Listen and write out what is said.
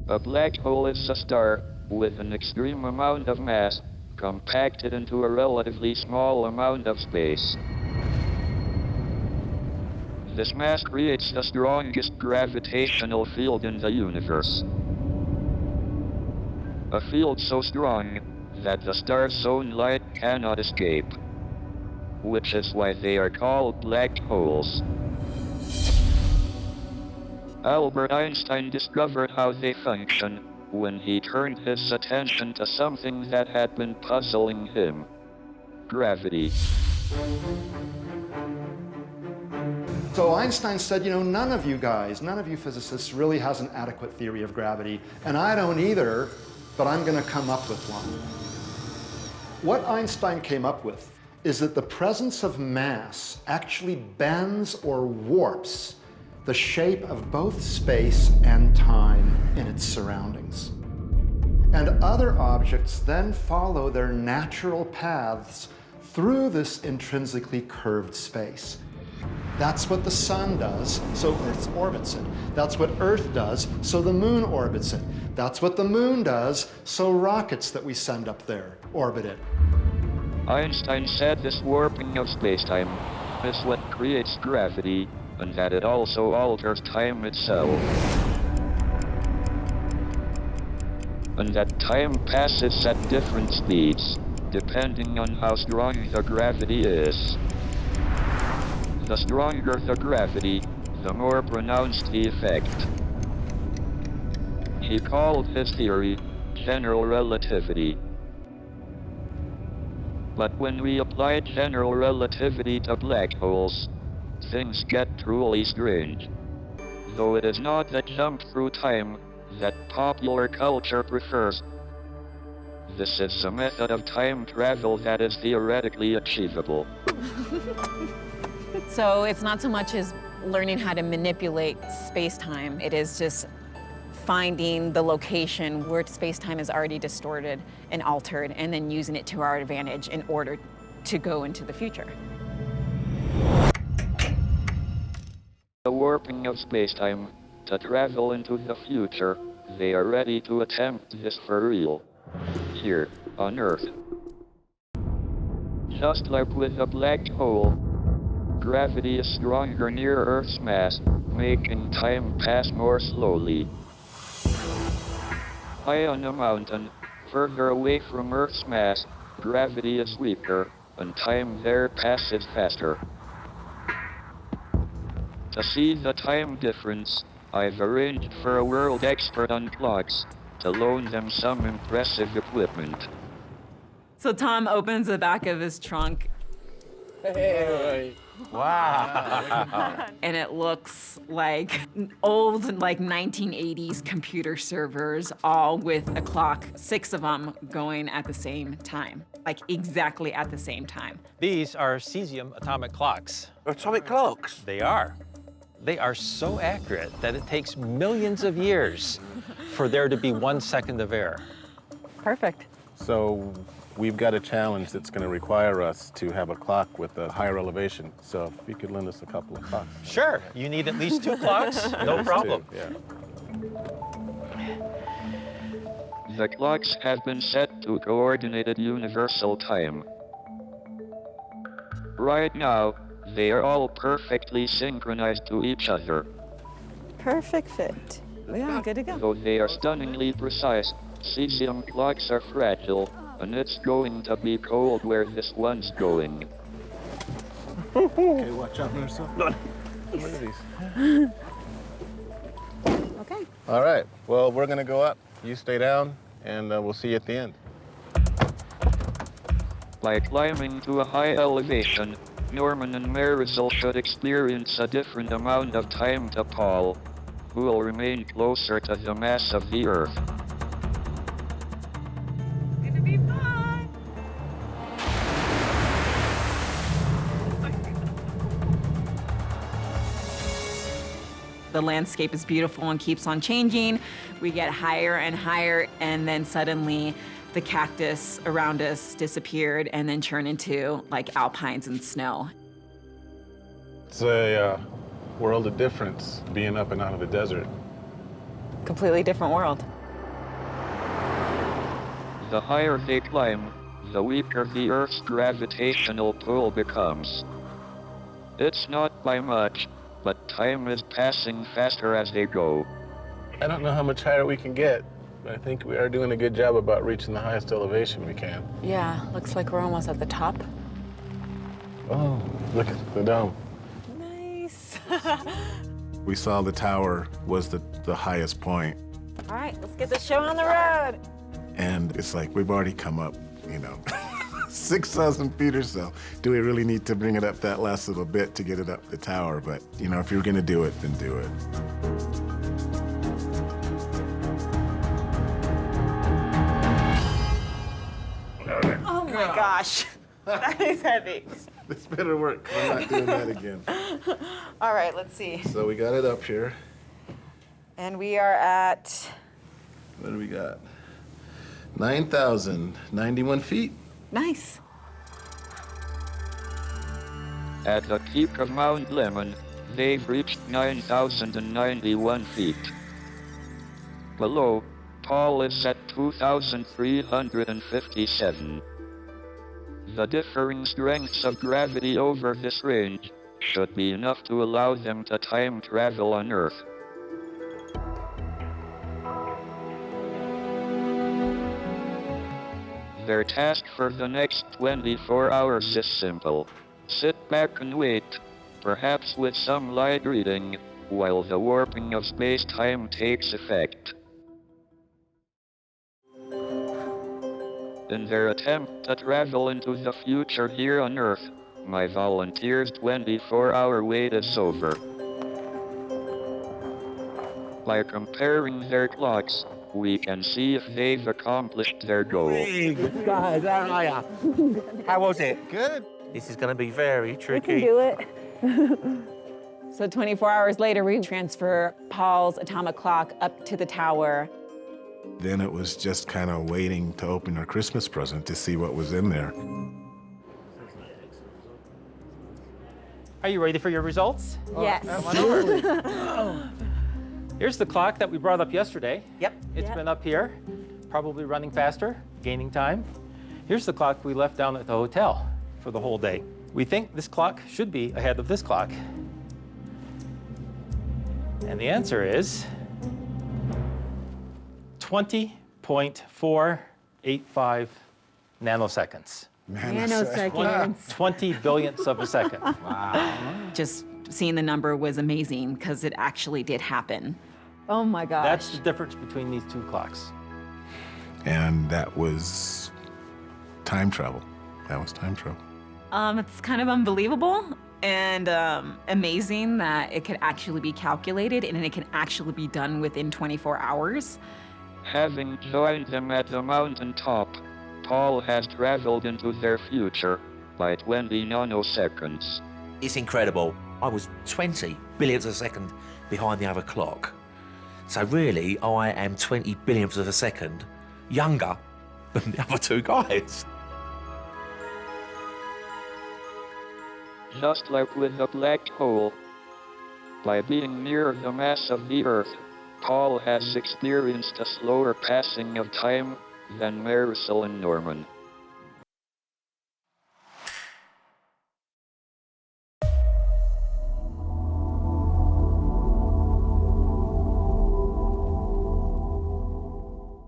A black hole is a star with an extreme amount of mass compacted into a relatively small amount of space. This mass creates the strongest gravitational field in the universe. A field so strong that the star's own light cannot escape, which is why they are called black holes. Albert Einstein discovered how they function when he turned his attention to something that had been puzzling him: gravity. So Einstein said, you know, none of you guys, none of you physicists really has an adequate theory of gravity, and I don't either, but I'm going to come up with one. What Einstein came up with is that the presence of mass actually bends or warps the shape of both space and time in its surroundings. And other objects then follow their natural paths through this intrinsically curved space. That's what the sun does, so Earth orbits it. That's what Earth does, so the moon orbits it. That's what the moon does, so rockets that we send up there orbit it. Einstein said this warping of spacetime is what creates gravity, and that it also alters time itself. And that time passes at different speeds, depending on how strong the gravity is. The stronger the gravity, the more pronounced the effect. He called his theory general relativity. But when we apply general relativity to black holes, things get truly strange. Though it is not the jump through time that popular culture prefers, this is a method of time travel that is theoretically achievable. So it's not so much as learning how to manipulate space-time, it is just finding the location where space-time is already distorted and altered, and then using it to our advantage in order to go into the future. The warping of spacetime to travel into the future, they are ready to attempt this for real, here on Earth. Just like with a black hole, gravity is stronger near Earth's mass, making time pass more slowly. High on a mountain, further away from Earth's mass, gravity is weaker, and time there passes faster. To see the time difference, I've arranged for a world expert on clocks to loan them some impressive equipment. So Tom opens the back of his trunk. Hey. Wow. And it looks like old, like 1980s computer servers, all with a clock, 6 of them going at the same time, like exactly at the same time. These are cesium atomic clocks. Atomic clocks? They are. They are so accurate that it takes millions of years for there to be 1 second of error. Perfect. So we've got a challenge that's going to require us to have a clock with a higher elevation. So if you could lend us a couple of clocks. Sure, you need at least 2 clocks, no problem. Yeah. The clocks have been set to coordinated universal time. Right now, they are all perfectly synchronized to each other. Perfect fit. Yeah, good to go. Though they are stunningly precise, cesium clocks are fragile, and it's going to be cold where this one's going. Okay, watch out for yourself. Look at these. Okay. All right. Well, we're going to go up. You stay down, and we'll see you at the end. By climbing to a high elevation, Norman and Marisol should experience a different amount of time to Paul, who will remain closer to the mass of the Earth. It's gonna be fun! The landscape is beautiful and keeps on changing. We get higher and higher, and then suddenly the cactus around us disappeared and then turned into like alpines and snow. It's a world of difference being up and out of the desert. Completely different world. The higher they climb, the weaker the Earth's gravitational pull becomes. It's not by much, but time is passing faster as they go. I don't know how much higher we can get, but I think we are doing a good job about reaching the highest elevation we can. Yeah, looks like we're almost at the top. Oh, look at the dome. Nice. We saw the tower was the highest point, All right, let's get the show on the road. and it's like we've already come up, 6,000 feet or so. Do we really need to bring it up that last little bit to get it up the tower? But, if you're gonna do it, then do it. Oh my gosh, that is heavy. This better work. We're not doing that again. All right, let's see. So we got it up here. And we are at, What do we got? 9,091 feet. nice. At the peak of Mount Lemmon, they've reached 9,091 feet. Below, Paul is at 2,357. The differing strengths of gravity over this range should be enough to allow them to time travel on Earth. Their task for the next 24 hours is simple. Sit back and wait, perhaps with some light reading, while the warping of space-time takes effect. In their attempt to travel into the future here on Earth, my volunteers' 24-hour wait is over. By comparing their clocks, we can see if they've accomplished their goal. Guys, how are ya? How was it? Good. This is going to be very tricky. do it. So 24 hours later, we transfer Paul's atomic clock up to the tower. Then it was just kind of waiting to open our Christmas present to see what was in there. Are you ready for your results? Yes. Here's the clock that we brought up yesterday. Yep. It's been up here, probably running faster, gaining time. Here's the clock we left down at the hotel for the whole day. We think this clock should be ahead of this clock. And the answer is 20.485 nanoseconds. Nanoseconds. 20 billionths of a second. Just seeing the number was amazing because it actually did happen. Oh my gosh. That's the difference between these two clocks. And that was time travel. That was time travel. It's kind of unbelievable and amazing that it could actually be calculated and it can actually be done within 24 hours. Having joined them at the mountaintop, Paul has traveled into their future by 20 nanoseconds. It's incredible. I was 20 billionths of a second behind the other clock. So really, I am 20 billionths of a second younger than the other two guys. Just like with the black hole, by being near the mass of the Earth, Paul has experienced a slower passing of time than Marisol and Norman.